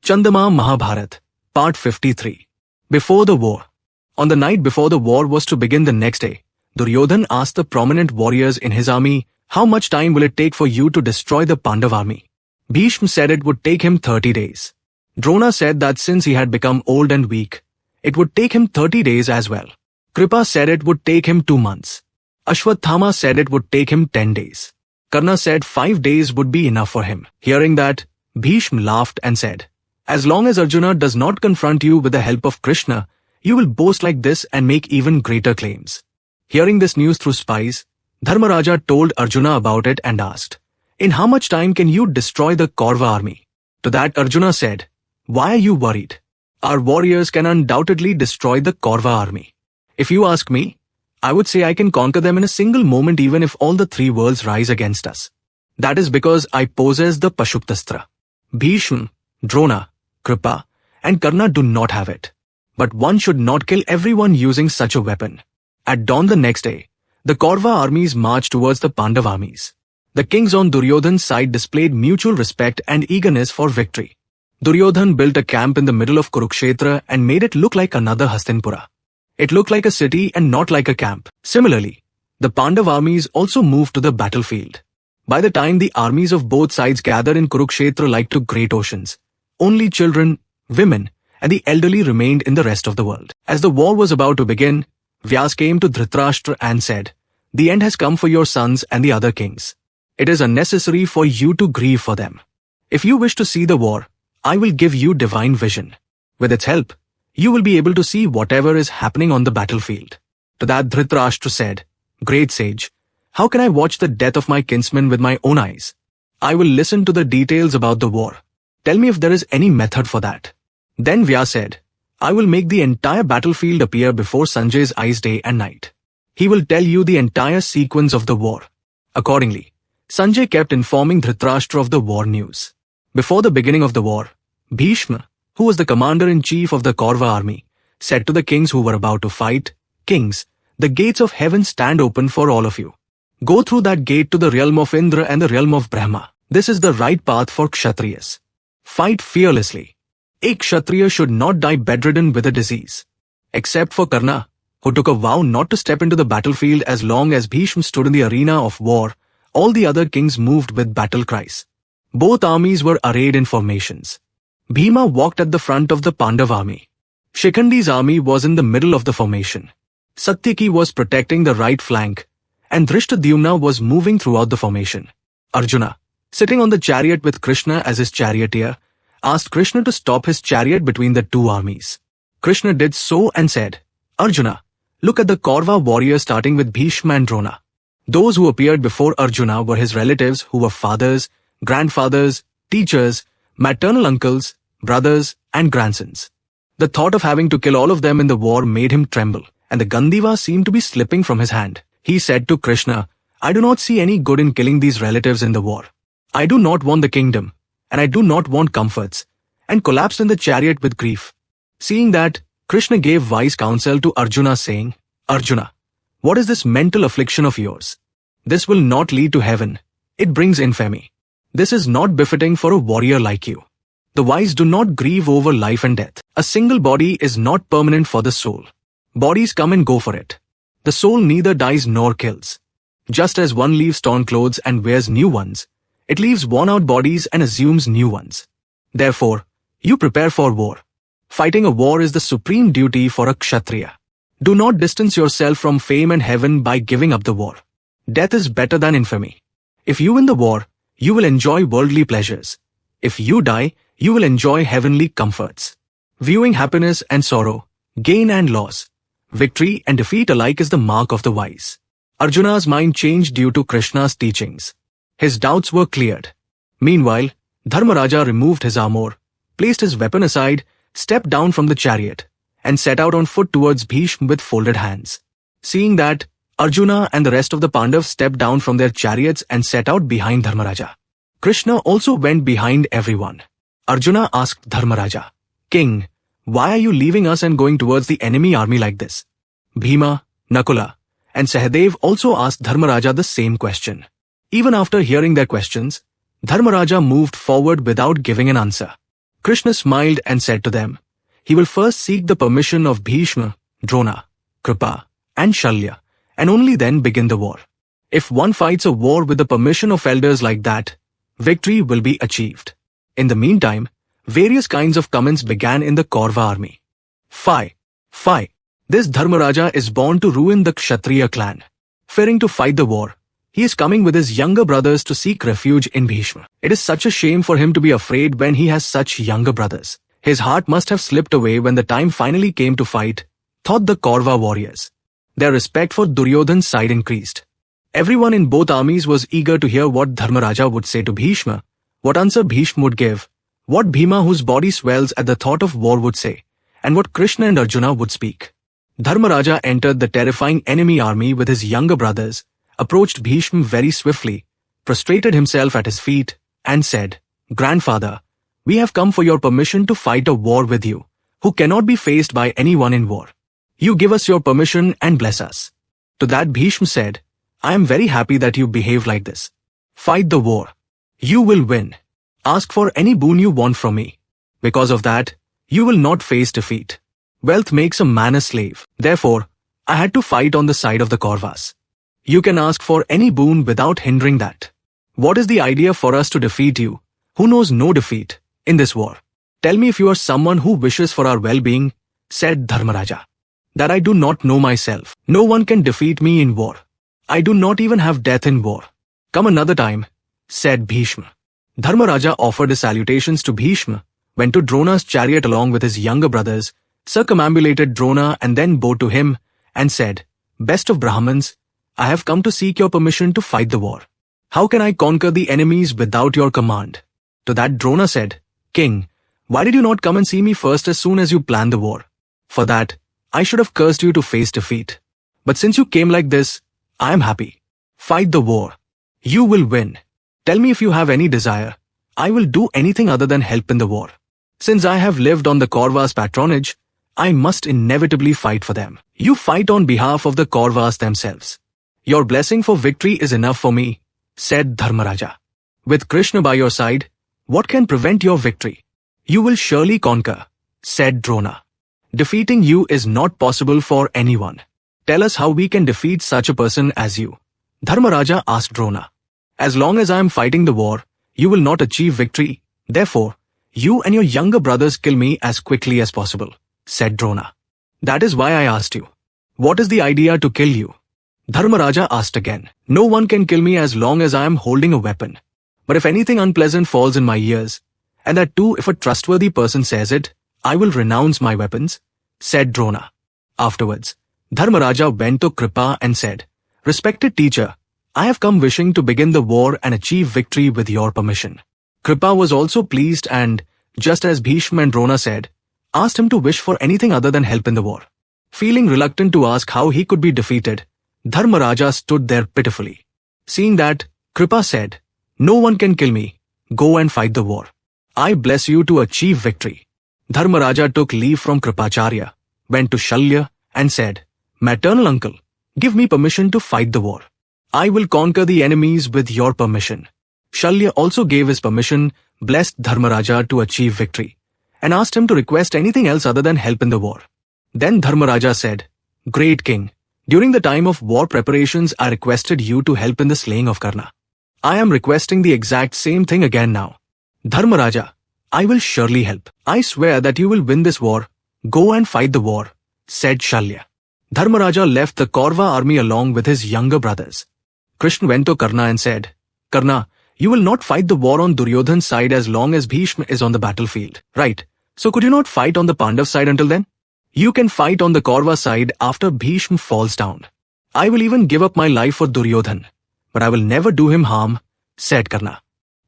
Chandamama Mahabharata, Part 53. Before the war. On the night before the war was to begin the next day, Duryodhan asked the prominent warriors in his army, "How much time will it take for you to destroy the Pandav army?" Bhishma said it would take him 30 days. Drona said that since he had become old and weak, it would take him 30 days as well. Kripa said it would take him 2 months. Ashwathama said it would take him 10 days. Karna said 5 days would be enough for him. Hearing that, Bhishma laughed and said, "As long as Arjuna does not confront you with the help of Krishna, you will boast like this and make even greater claims." Hearing this news through spies, Dharmaraja told Arjuna about it and asked, "In how much time can you destroy the Kaurava army?" To that Arjuna said, "Why are you worried? Our warriors can undoubtedly destroy the Kaurava army. If you ask me, I would say I can conquer them in a single moment even if all the 3 worlds rise against us. That is because I possess the Pashuptastra. Bhishma, Drona, Kripa, and Karna do not have it. But one should not kill everyone using such a weapon." At dawn the next day, the Kaurava armies marched towards the Pandav armies. The kings on Duryodhan's side displayed mutual respect and eagerness for victory. Duryodhan built a camp in the middle of Kurukshetra and made it look like another Hastinpura. It looked like a city and not like a camp. Similarly, the Pandav armies also moved to the battlefield. By the time the armies of both sides gathered in Kurukshetra like two great oceans, only children, women, and the elderly remained in the rest of the world. As the war was about to begin, Vyas came to Dhritarashtra and said, "The end has come for your sons and the other kings. It is unnecessary for you to grieve for them. If you wish to see the war, I will give you divine vision. With its help, you will be able to see whatever is happening on the battlefield." To that Dhritarashtra said, "Great sage, how can I watch the death of my kinsmen with my own eyes? I will listen to the details about the war. Tell me if there is any method for that." Then Vyas said, "I will make the entire battlefield appear before Sanjay's eyes day and night. He will tell you the entire sequence of the war." Accordingly, Sanjay kept informing Dhritarashtra of the war news. Before the beginning of the war, Bhishma, who was the commander-in-chief of the Kaurava army, said to the kings who were about to fight, "Kings, the gates of heaven stand open for all of you. Go through that gate to the realm of Indra and the realm of Brahma. This is the right path for Kshatriyas. Fight fearlessly. A Kshatriya should not die bedridden with a disease." Except for Karna, who took a vow not to step into the battlefield as long as Bhishma stood in the arena of war, all the other kings moved with battle cries. Both armies were arrayed in formations. Bhima walked at the front of the Pandav army. Shikhandi's army was in the middle of the formation. Satyaki was protecting the right flank, and Dhrishtadyumna was moving throughout the formation. Arjuna, sitting on the chariot with Krishna as his charioteer, asked Krishna to stop his chariot between the 2 armies. Krishna did so and said, "Arjuna, look at the Kaurava warriors starting with Bhishma and Drona." Those who appeared before Arjuna were his relatives who were fathers, grandfathers, teachers, maternal uncles, brothers, and grandsons. The thought of having to kill all of them in the war made him tremble, and the Gandiva seemed to be slipping from his hand. He said to Krishna, "I do not see any good in killing these relatives in the war. I do not want the kingdom, and I do not want comforts," and collapsed in the chariot with grief. Seeing that, Krishna gave wise counsel to Arjuna saying, "Arjuna, what is this mental affliction of yours? This will not lead to heaven. It brings infamy. This is not befitting for a warrior like you. The wise do not grieve over life and death. A single body is not permanent for the soul. Bodies come and go for it. The soul neither dies nor kills. Just as one leaves torn clothes and wears new ones, it leaves worn-out bodies and assumes new ones. Therefore, you prepare for war. Fighting a war is the supreme duty for a Kshatriya. Do not distance yourself from fame and heaven by giving up the war. Death is better than infamy. If you win the war, you will enjoy worldly pleasures. If you die, you will enjoy heavenly comforts. Viewing happiness and sorrow, gain and loss, victory and defeat alike is the mark of the wise." Arjuna's mind changed due to Krishna's teachings. His doubts were cleared. Meanwhile, Dharmaraja removed his armor, placed his weapon aside, stepped down from the chariot, and set out on foot towards Bhishma with folded hands. Seeing that, Arjuna and the rest of the Pandavas stepped down from their chariots and set out behind Dharmaraja. Krishna also went behind everyone. Arjuna asked Dharmaraja, "King, why are you leaving us and going towards the enemy army like this?" Bhima, Nakula, and Sahadev also asked Dharmaraja the same question. Even after hearing their questions, Dharmaraja moved forward without giving an answer. Krishna smiled and said to them, he will first seek the permission of Bhishma, Drona, Kripa, and Shalya, and only then begin the war. If one fights a war with the permission of elders like that, victory will be achieved. In the meantime, various kinds of comments began in the Kaurva army. Fie! Fie! This Dharmaraja is born to ruin the Kshatriya clan. Fearing to fight the war, he is coming with his younger brothers to seek refuge in Bhishma. It is such a shame for him to be afraid when he has such younger brothers. His heart must have slipped away when the time finally came to fight, thought the Kaurva warriors. Their respect for Duryodhan's side increased. Everyone in both armies was eager to hear what Dharmaraja would say to Bhishma, what answer Bhishma would give, what Bhima, whose body swells at the thought of war, would say, and what Krishna and Arjuna would speak. Dharmaraja entered the terrifying enemy army with his younger brothers, approached Bhishma very swiftly, prostrated himself at his feet, and said, Grandfather, we have come for your permission to fight a war with you, who cannot be faced by anyone in war. You give us your permission and bless us. To that Bhishma said, I am very happy that you behave like this. Fight the war. You will win. Ask for any boon you want from me. Because of that, you will not face defeat. Wealth makes a man a slave. Therefore, I had to fight on the side of the Kauravas. You can ask for any boon without hindering that. What is the idea for us to defeat you, who knows no defeat, in this war? Tell me if you are someone who wishes for our well-being, said Dharmaraja. That I do not know myself. No one can defeat me in war. I do not even have death in war. Come another time, said Bhishma. Dharmaraja offered his salutations to Bhishma, went to Drona's chariot along with his younger brothers, circumambulated Drona and then bowed to him, and said, Best of Brahmins, I have come to seek your permission to fight the war. How can I conquer the enemies without your command? To that Drona said, King, why did you not come and see me first as soon as you planned the war? For that, I should have cursed you to face defeat. But since you came like this, I am happy. Fight the war. You will win. Tell me if you have any desire. I will do anything other than help in the war. Since I have lived on the Kauravas' patronage, I must inevitably fight for them. You fight on behalf of the Kauravas themselves. Your blessing for victory is enough for me, said Dharmaraja. With Krishna by your side, what can prevent your victory? You will surely conquer, said Drona. Defeating you is not possible for anyone. Tell us how we can defeat such a person as you. Dharmaraja asked Drona. As long as I am fighting the war, you will not achieve victory. Therefore, you and your younger brothers kill me as quickly as possible, said Drona. That is why I asked you. What is the idea to kill you? Dharmaraja asked again. No one can kill me as long as I am holding a weapon. But if anything unpleasant falls in my ears, and that too if a trustworthy person says it, I will renounce my weapons, said Drona. Afterwards, Dharmaraja went to Kripa and said, Respected teacher, I have come wishing to begin the war and achieve victory with your permission. Kripa was also pleased and, just as Bhishma and Drona said, asked him to wish for anything other than help in the war. Feeling reluctant to ask how he could be defeated, Dharmaraja stood there pitifully. Seeing that, Kripa said, No one can kill me. Go and fight the war. I bless you to achieve victory. Dharmaraja took leave from Kripacharya, went to Shalya, and said, Maternal uncle, give me permission to fight the war. I will conquer the enemies with your permission. Shalya also gave his permission, blessed Dharmaraja to achieve victory, and asked him to request anything else other than help in the war. Then Dharmaraja said, Great king, during the time of war preparations I requested you to help in the slaying of Karna. I am requesting the exact same thing again now. Dharmaraja, I will surely help. I swear that you will win this war. Go and fight the war, said Shalya. Dharmaraja left the Kaurva army along with his younger brothers. Krishna went to Karna and said, Karna, you will not fight the war on Duryodhan's side as long as Bhishma is on the battlefield, right? So could you not fight on the Pandav side until then? You can fight on the Kaurva side after Bhishma falls down. I will even give up my life for Duryodhan, but I will never do him harm, said Karna.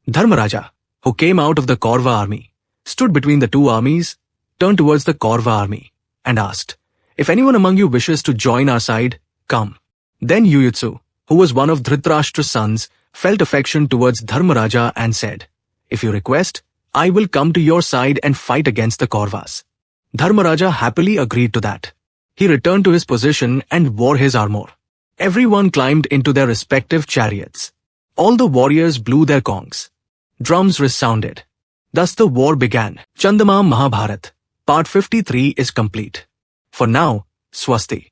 Dharmaraja, who came out of the Kaurva army, stood between the two armies, turned towards the Kaurva army, and asked, If anyone among you wishes to join our side, come. Then Yuyutsu, who was one of Dhritarashtra's sons, felt affection towards Dharmaraja and said, If you request, I will come to your side and fight against the Kauravas. Dharmaraja happily agreed to that. He returned to his position and wore his armor. Everyone climbed into their respective chariots. All the warriors blew their gongs. Drums resounded. Thus the war began. Chandamama Mahabharata, part 53 is complete. For now, Swasti.